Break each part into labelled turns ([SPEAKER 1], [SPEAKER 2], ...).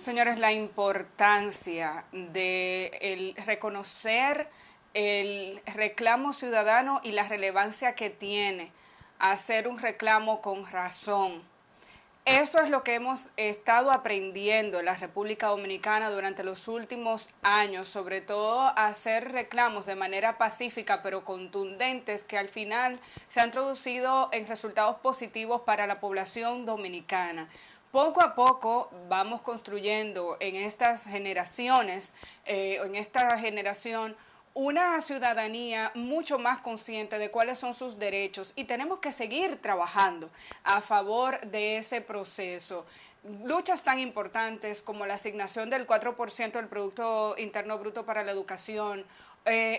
[SPEAKER 1] Señores, la importancia de reconocer el reclamo ciudadano y la relevancia que tiene hacer un reclamo con razón. Eso es lo que hemos estado aprendiendo en la República Dominicana durante los últimos años, sobre todo hacer reclamos de manera pacífica pero contundentes que al final se han traducido en resultados positivos para la población dominicana. Poco a poco vamos construyendo en estas generaciones, en esta generación, una ciudadanía mucho más consciente de cuáles son sus derechos y tenemos que seguir trabajando a favor de ese proceso. Luchas tan importantes como la asignación del 4% del Producto Interno Bruto para la educación,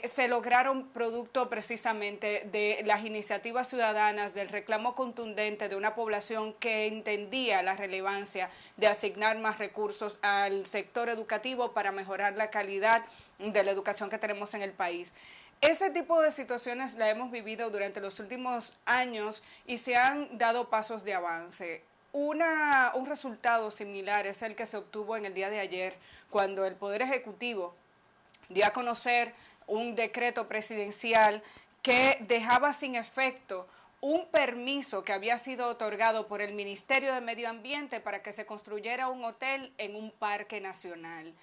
[SPEAKER 1] se lograron producto precisamente de las iniciativas ciudadanas, del reclamo contundente de una población que entendía la relevancia de asignar más recursos al sector educativo para mejorar la calidad de la educación que tenemos en el país. Ese tipo de situaciones la hemos vivido durante los últimos años y se han dado pasos de avance. Un resultado similar es el que se obtuvo en el día de ayer, cuando el Poder Ejecutivo dio a conocer un decreto presidencial que dejaba sin efecto un permiso que había sido otorgado por el Ministerio de Medio Ambiente para que se construyera un hotel en un parque nacional.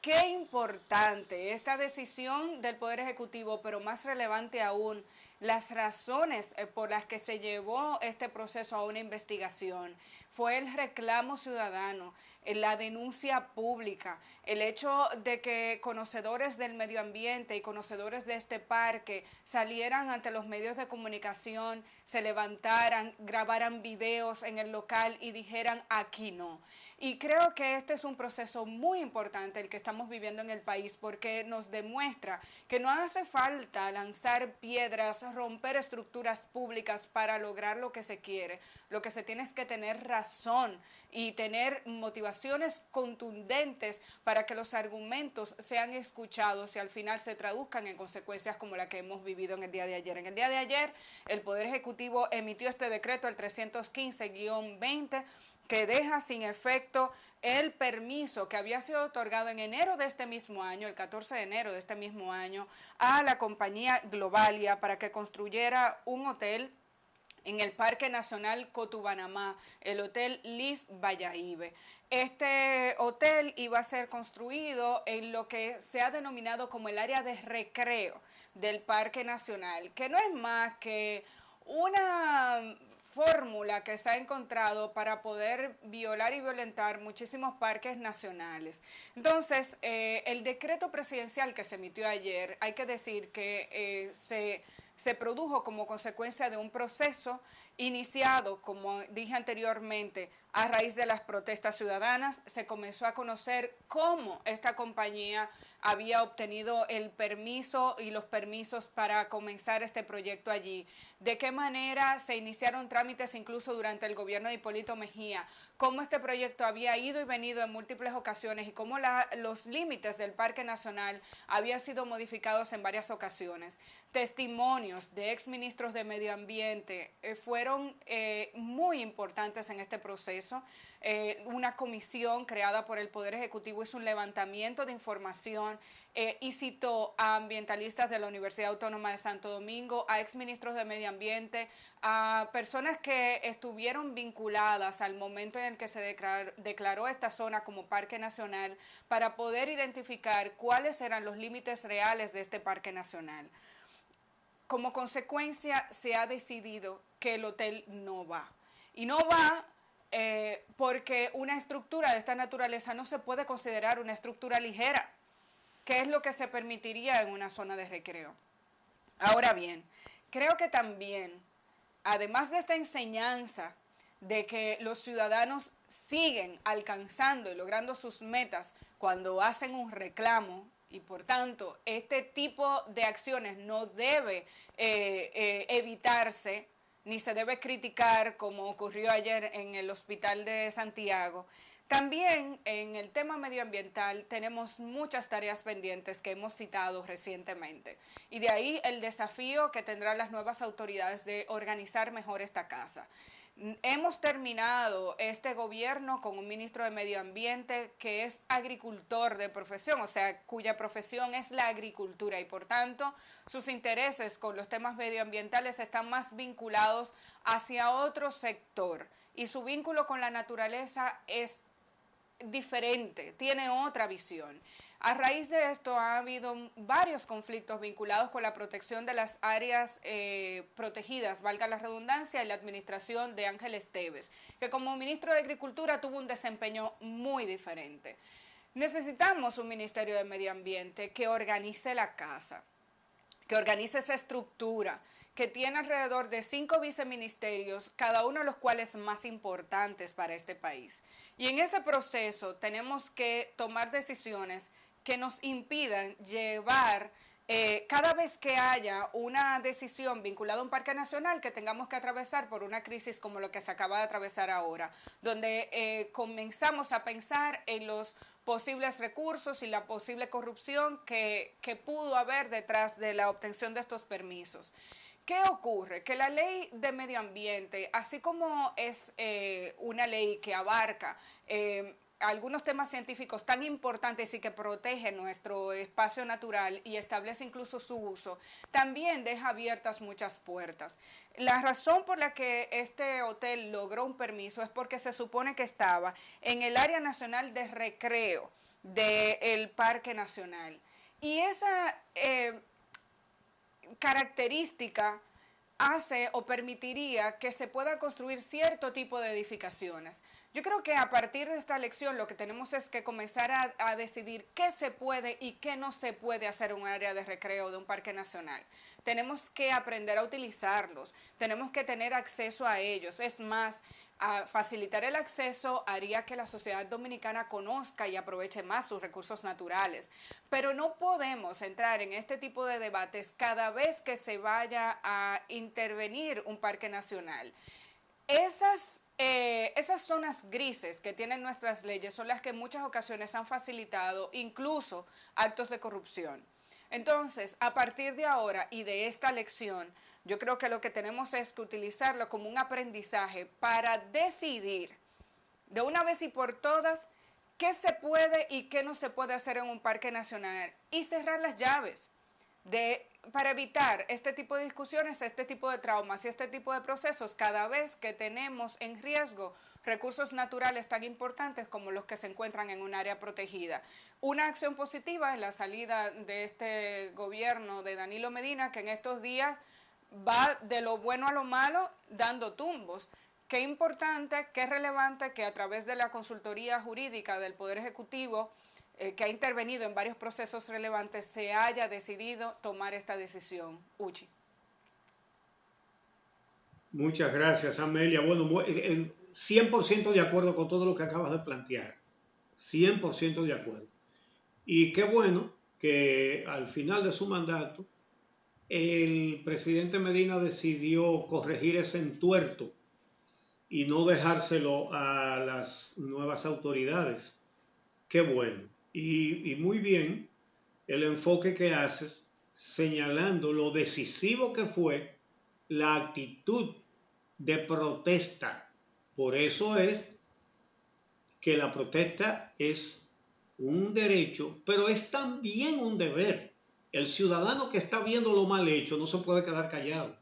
[SPEAKER 1] Qué importante esta decisión del Poder Ejecutivo, pero más relevante aún, las razones por las que se llevó este proceso a una investigación. Fue el reclamo ciudadano, la denuncia pública, el hecho de que conocedores del medio ambiente y conocedores de este parque salieran ante los medios de comunicación, se levantaran, grabaran videos en el local y dijeran aquí no. Y creo que este es un proceso muy importante el que estamos viviendo en el país, porque nos demuestra que no hace falta lanzar piedras, romper estructuras públicas para lograr lo que se quiere. Lo que se tiene es que tener razón y tener motivaciones contundentes para que los argumentos sean escuchados y al final se traduzcan en consecuencias como la que hemos vivido en el día de ayer. En el día de ayer, el Poder Ejecutivo emitió este decreto, el 315-20, que deja sin efecto el permiso que había sido otorgado en enero de este mismo año, el 14 de enero de este mismo año, a la compañía Globalia para que construyera un hotel en el Parque Nacional Cotubanamá, el Hotel Live Bayahibe. Este hotel iba a ser construido en lo que se ha denominado como el área de recreo del Parque Nacional, que no es más que una fórmula que se ha encontrado para poder violar y violentar muchísimos parques nacionales. Entonces, el decreto presidencial que se emitió ayer, hay que decir que se produjo como consecuencia de un proceso iniciado, como dije anteriormente, a raíz de las protestas ciudadanas. Se comenzó a conocer cómo esta compañía había obtenido el permiso y los permisos para comenzar este proyecto allí, de qué manera se iniciaron trámites incluso durante el gobierno de Hipólito Mejía, cómo este proyecto había ido y venido en múltiples ocasiones y cómo los límites del Parque Nacional habían sido modificados en varias ocasiones. Testimonios de exministros de Medio Ambiente fueron muy importantes en este proceso. Una comisión creada por el Poder Ejecutivo hizo un levantamiento de información y citó a ambientalistas de la Universidad Autónoma de Santo Domingo, a exministros de Medio Ambiente, a personas que estuvieron vinculadas al momento en el que se declaró esta zona como Parque Nacional para poder identificar cuáles eran los límites reales de este Parque Nacional. Como consecuencia, se ha decidido que el hotel no va. Y no va porque una estructura de esta naturaleza no se puede considerar una estructura ligera, que es lo que se permitiría en una zona de recreo. Ahora bien, creo que también, además de esta enseñanza de que los ciudadanos siguen alcanzando y logrando sus metas cuando hacen un reclamo, y por tanto este tipo de acciones no debe evitarse ni se debe criticar como ocurrió ayer en el Hospital de Santiago. También en el tema medioambiental tenemos muchas tareas pendientes que hemos citado recientemente y de ahí el desafío que tendrán las nuevas autoridades de organizar mejor esta casa. Hemos terminado este gobierno con un ministro de Medio Ambiente que es agricultor de profesión, o sea, cuya profesión es la agricultura y por tanto sus intereses con los temas medioambientales están más vinculados hacia otro sector y su vínculo con la naturaleza es diferente, tiene otra visión. A raíz de esto ha habido varios conflictos vinculados con la protección de las áreas protegidas, valga la redundancia, y la administración de Ángel Esteves, que como ministro de Agricultura tuvo un desempeño muy diferente. Necesitamos un Ministerio de Medio Ambiente que organice la casa, que organice esa estructura, que tiene alrededor de 5 viceministerios, cada uno de los cuales más importantes para este país. Y en ese proceso tenemos que tomar decisiones que nos impidan llevar cada vez que haya una decisión vinculada a un parque nacional que tengamos que atravesar por una crisis como lo que se acaba de atravesar ahora, donde comenzamos a pensar en los posibles recursos y la posible corrupción que pudo haber detrás de la obtención de estos permisos. ¿Qué ocurre? Que la ley de medio ambiente, así como es una ley que abarca algunos temas científicos tan importantes y que protege nuestro espacio natural y establece incluso su uso, también deja abiertas muchas puertas. La razón por la que este hotel logró un permiso es porque se supone que estaba en el área nacional de recreo del Parque Nacional. Y esa característica hace o permitiría que se pueda construir cierto tipo de edificaciones. Yo creo que a partir de esta lección lo que tenemos es que comenzar a decidir qué se puede y qué no se puede hacer en un área de recreo de un parque nacional. Tenemos que aprender a utilizarlos, tenemos que tener acceso a ellos. Es más, a facilitar el acceso haría que la sociedad dominicana conozca y aproveche más sus recursos naturales. Pero no podemos entrar en este tipo de debates cada vez que se vaya a intervenir un parque nacional. Esas zonas grises que tienen nuestras leyes son las que en muchas ocasiones han facilitado incluso actos de corrupción. Entonces, a partir de ahora y de esta lección, yo creo que lo que tenemos es que utilizarlo como un aprendizaje para decidir de una vez y por todas qué se puede y qué no se puede hacer en un parque nacional y cerrar las llaves para evitar este tipo de discusiones, este tipo de traumas y este tipo de procesos cada vez que tenemos en riesgo recursos naturales tan importantes como los que se encuentran en un área protegida. Una acción positiva es la salida de este gobierno de Danilo Medina, que en estos días va de lo bueno a lo malo dando tumbos. Qué importante, qué relevante que a través de la consultoría jurídica del Poder Ejecutivo, que ha intervenido en varios procesos relevantes, se haya decidido tomar esta decisión. Uchi.
[SPEAKER 2] Muchas gracias, Amelia. Bueno, 100% de acuerdo con todo lo que acabas de plantear. 100% de acuerdo. Y qué bueno que al final de su mandato el presidente Medina decidió corregir ese entuerto y no dejárselo a las nuevas autoridades. Qué bueno. Y muy bien el enfoque que haces señalando lo decisivo que fue la actitud de protesta. Por eso es que la protesta es un derecho, pero es también un deber. El ciudadano que está viendo lo mal hecho no se puede quedar callado.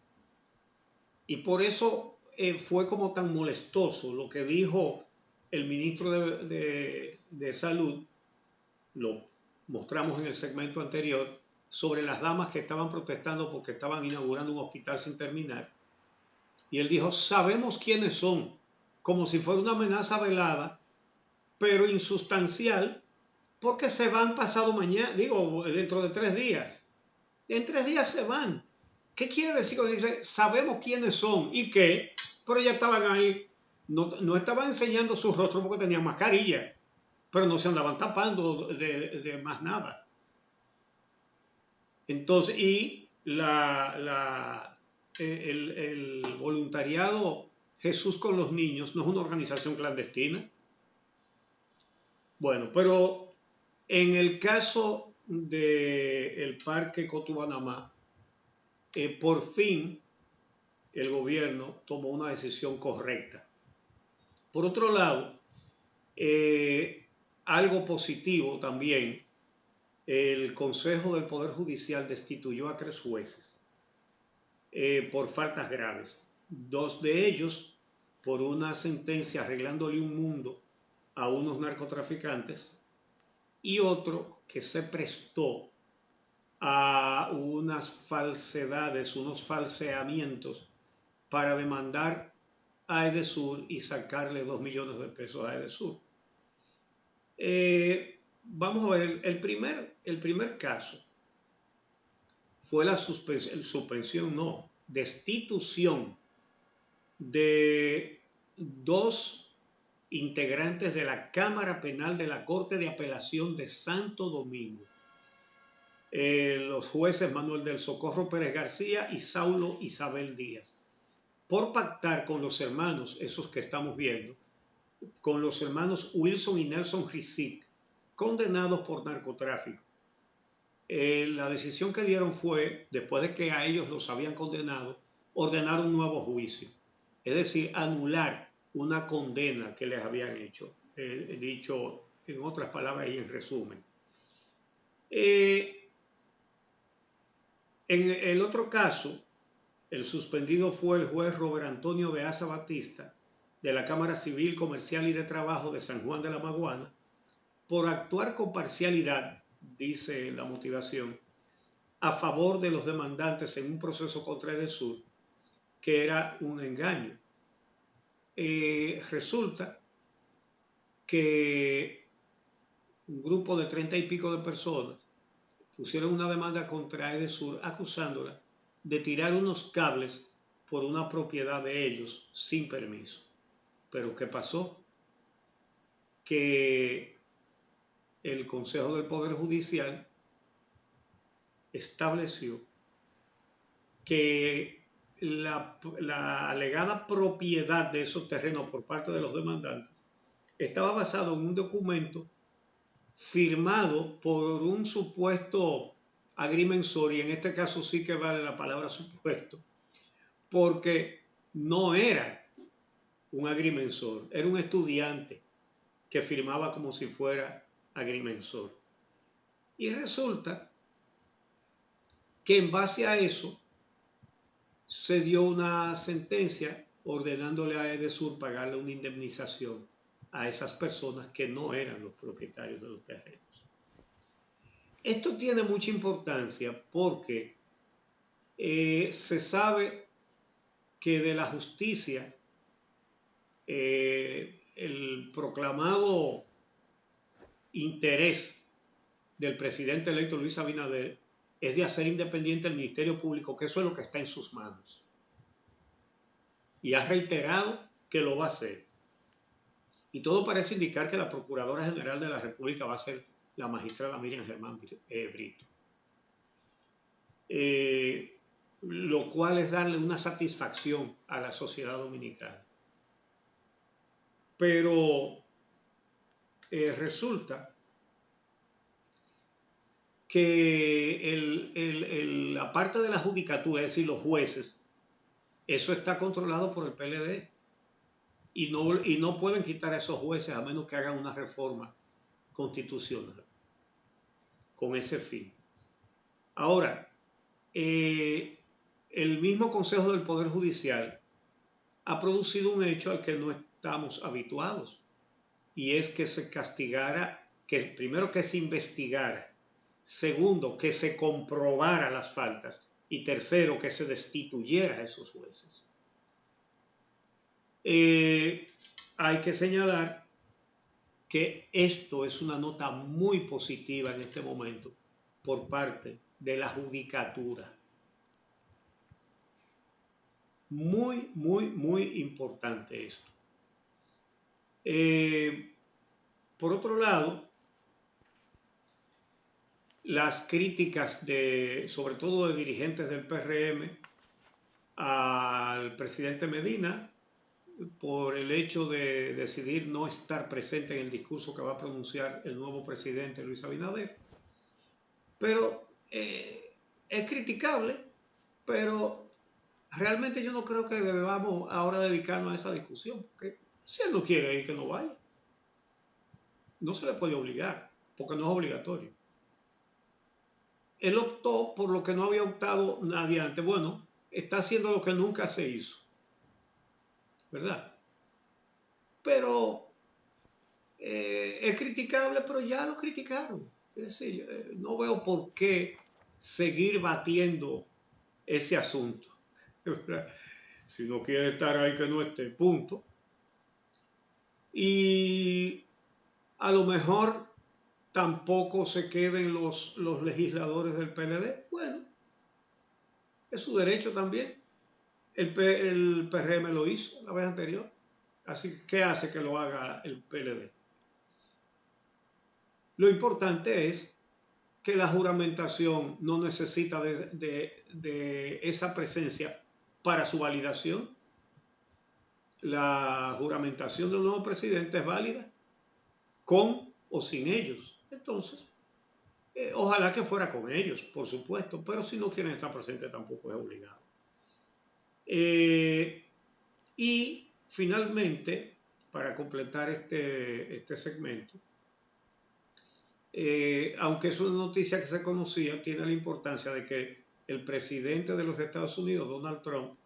[SPEAKER 2] Y por eso fue como tan molestoso lo que dijo el ministro de Salud, lo mostramos en el segmento anterior, sobre las damas que estaban protestando porque estaban inaugurando un hospital sin terminar. Y él dijo, sabemos quiénes son, como si fuera una amenaza velada, pero insustancial, porque se van pasado mañana, digo, dentro de 3 días. En 3 días se van. ¿Qué quiere decir cuando dice, sabemos quiénes son y qué? Pero ya estaban ahí, no estaban enseñando su rostro porque tenían mascarilla, pero no se andaban tapando de más nada. Entonces, y el voluntariado Jesús con los Niños no es una organización clandestina. Bueno, pero en el caso del Parque Cotubanamá, por fin el gobierno tomó una decisión correcta. Por otro lado, algo positivo también, el Consejo del Poder Judicial destituyó a 3 jueces por faltas graves. 2 de ellos por una sentencia arreglándole un mundo a unos narcotraficantes y otro que se prestó a unas falsedades, unos falseamientos para demandar a Edesur y sacarle 2 millones de pesos a Edesur. Vamos a ver, el primer caso fue la destitución de 2 integrantes de la Cámara Penal de la Corte de Apelación de Santo Domingo. Los jueces Manuel del Socorro Pérez García y Saulo Isabel Díaz, por pactar con los hermanos, esos que estamos viendo, con los hermanos Wilson y Nelson Rizik, condenados por narcotráfico. La decisión que dieron fue, después de que a ellos los habían condenado, ordenar un nuevo juicio, es decir, anular una condena que les habían hecho, dicho en otras palabras y en resumen. En el otro caso, el suspendido fue el juez Robert Antonio de Asa Batista, de la Cámara Civil, Comercial y de Trabajo de San Juan de la Maguana, por actuar con parcialidad, dice la motivación, a favor de los demandantes en un proceso contra Edesur, que era un engaño. Resulta que un grupo de 30 y pico de personas pusieron una demanda contra Edesur acusándola de tirar unos cables por una propiedad de ellos sin permiso. Pero ¿qué pasó? Que el Consejo del Poder Judicial estableció que la alegada propiedad de esos terrenos por parte de los demandantes estaba basado en un documento firmado por un supuesto agrimensor, y en este caso sí que vale la palabra supuesto, porque no era un agrimensor, era un estudiante que firmaba como si fuera agrimensor. Y resulta que en base a eso se dio una sentencia ordenándole a Edesur pagarle una indemnización a esas personas que no eran los propietarios de los terrenos. Esto tiene mucha importancia porque se sabe que de la justicia el proclamado interés del presidente electo Luis Abinader es de hacer independiente el Ministerio Público, que eso es lo que está en sus manos. Y ha reiterado que lo va a hacer. Y todo parece indicar que la Procuradora General de la República va a ser la magistrada Miriam Germán Brito. Lo cual es darle una satisfacción a la sociedad dominicana. Pero resulta que la parte de la judicatura, es decir, los jueces, eso está controlado por el PLD y no pueden quitar a esos jueces a menos que hagan una reforma constitucional con ese fin. Ahora, el mismo Consejo del Poder Judicial ha producido un hecho al que no estamos habituados, y es que se castigara, primero que se investigara, segundo que se comprobara las faltas y tercero que se destituyera a esos jueces. Hay que señalar que esto es una nota muy positiva en este momento por parte de la judicatura. Muy, muy, muy importante esto. Por otro lado, las críticas sobre todo de dirigentes del PRM al presidente Medina por el hecho de decidir no estar presente en el discurso que va a pronunciar el nuevo presidente Luis Abinader. Pero es criticable, pero realmente yo no creo que debamos ahora dedicarnos a esa discusión, porque si él no quiere ir, que no vaya. No se le puede obligar, porque no es obligatorio. Él optó por lo que no había optado nadie antes. Bueno, está haciendo lo que nunca se hizo, ¿verdad? Pero es criticable, pero ya lo criticaron. Es decir, no veo por qué seguir batiendo ese asunto, ¿verdad? Si no quiere estar ahí, que no esté, punto. Y a lo mejor tampoco se queden los legisladores del PLD. Bueno, es su derecho también. El PRM lo hizo la vez anterior. Así que, ¿qué hace que lo haga el PLD? Lo importante es que la juramentación no necesita de esa presencia para su validación. La juramentación del nuevo presidente es válida con o sin ellos. Entonces, ojalá que fuera con ellos, por supuesto, pero si no quieren estar presentes tampoco es obligado. Y finalmente, para completar este segmento, aunque es una noticia que se conocía, tiene la importancia de que el presidente de los Estados Unidos, Donald Trump,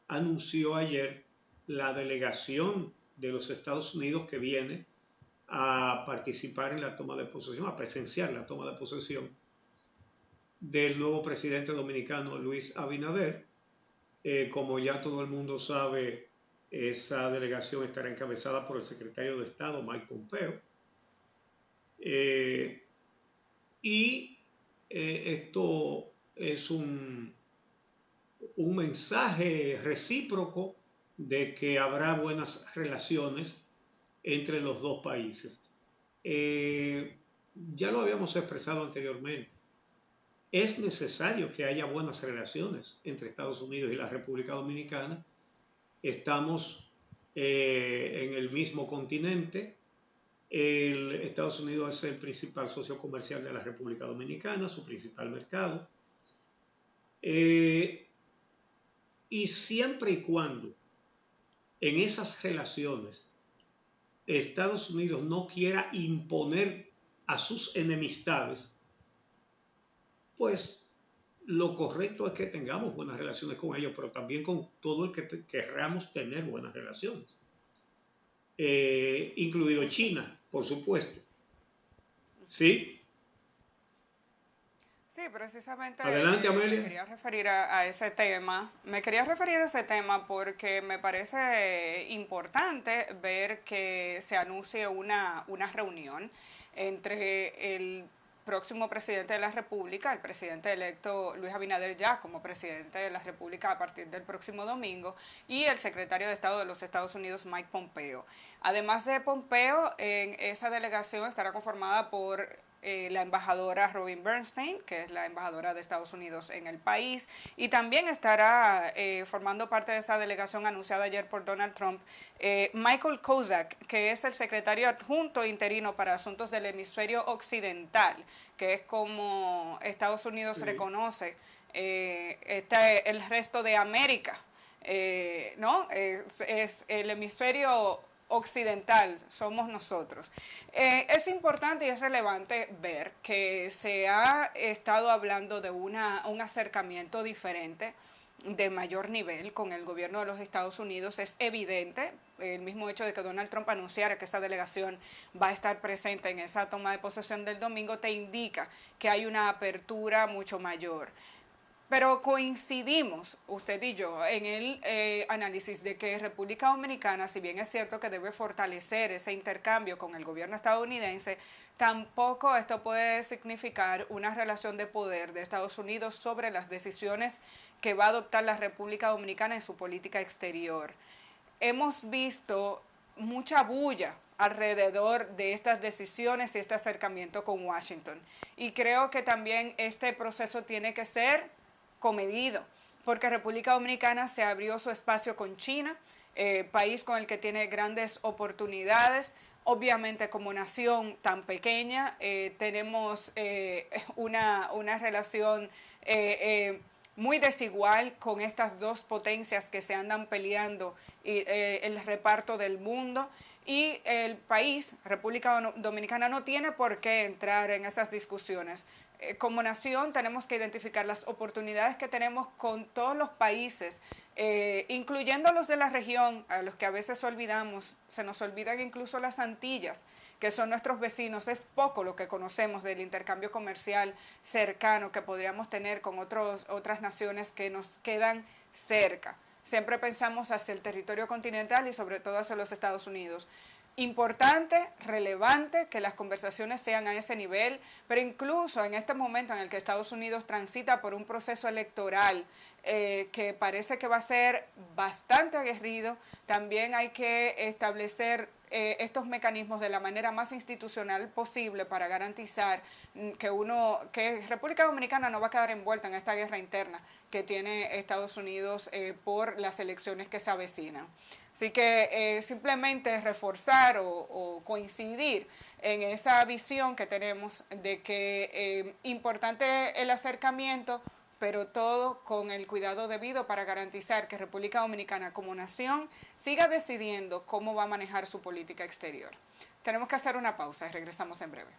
[SPEAKER 2] anunció ayer la delegación de los Estados Unidos que viene a participar en la toma de posesión, a presenciar la toma de posesión del nuevo presidente dominicano Luis Abinader. Como ya todo el mundo sabe, esa delegación estará encabezada por el secretario de Estado, Mike Pompeo. Y esto es un mensaje recíproco de que habrá buenas relaciones entre los dos países. Ya lo habíamos expresado anteriormente. Es necesario que haya buenas relaciones entre Estados Unidos y la República Dominicana. Estamos en el mismo continente. Estados Unidos es el principal socio comercial de la República Dominicana, su principal mercado. Y siempre y cuando en esas relaciones Estados Unidos no quiera imponer a sus enemistades, pues lo correcto es que tengamos buenas relaciones con ellos, pero también con todo el que querramos tener buenas relaciones, incluido China, por supuesto. ¿Sí?
[SPEAKER 1] Sí, precisamente
[SPEAKER 2] Adelante,
[SPEAKER 1] me
[SPEAKER 2] Amelia.
[SPEAKER 1] quería referir a ese tema. Me quería referir a ese tema porque me parece importante ver que se anuncie una reunión entre el próximo presidente de la República, el presidente electo Luis Abinader ya como presidente de la República a partir del próximo domingo, y el secretario de Estado de los Estados Unidos, Mike Pompeo. Además de Pompeo, en esa delegación estará conformada por la embajadora Robin Bernstein, que es la embajadora de Estados Unidos en el país, y también estará formando parte de esta delegación anunciada ayer por Donald Trump, Michael Kozak, que es el secretario adjunto interino para asuntos del hemisferio occidental, que es como Estados Unidos reconoce el resto de América. ¿No? Es el hemisferio occidental, somos nosotros. Es importante y es relevante ver que se ha estado hablando de un acercamiento diferente de mayor nivel con el gobierno de los Estados Unidos. Es evidente el mismo hecho de que Donald Trump anunciara que esa delegación va a estar presente en esa toma de posesión del domingo, te indica que hay una apertura mucho mayor. Pero coincidimos, usted y yo, en el análisis de que República Dominicana, si bien es cierto que debe fortalecer ese intercambio con el gobierno estadounidense, tampoco esto puede significar una relación de poder de Estados Unidos sobre las decisiones que va a adoptar la República Dominicana en su política exterior. Hemos visto mucha bulla alrededor de estas decisiones y este acercamiento con Washington. Y creo que también este proceso tiene que ser comedido, porque República Dominicana se abrió su espacio con China, país con el que tiene grandes oportunidades. Obviamente como nación tan pequeña tenemos una relación muy desigual con estas dos potencias que se andan peleando el reparto del mundo, y el país, República Dominicana, no tiene por qué entrar en esas discusiones. Como nación tenemos que identificar las oportunidades que tenemos con todos los países, incluyendo los de la región, a los que a veces olvidamos, se nos olvidan incluso las Antillas, que son nuestros vecinos. Es poco lo que conocemos del intercambio comercial cercano que podríamos tener con otras naciones que nos quedan cerca. Siempre pensamos hacia el territorio continental y sobre todo hacia los Estados Unidos. Importante, relevante que las conversaciones sean a ese nivel, pero incluso en este momento en el que Estados Unidos transita por un proceso electoral que parece que va a ser bastante aguerrido, también hay que establecer estos mecanismos de la manera más institucional posible para garantizar que República Dominicana no va a quedar envuelta en esta guerra interna que tiene Estados Unidos por las elecciones que se avecinan. Así que simplemente reforzar o coincidir en esa visión que tenemos de que importante el acercamiento, pero todo con el cuidado debido para garantizar que República Dominicana como nación siga decidiendo cómo va a manejar su política exterior. Tenemos que hacer una pausa y regresamos en breve.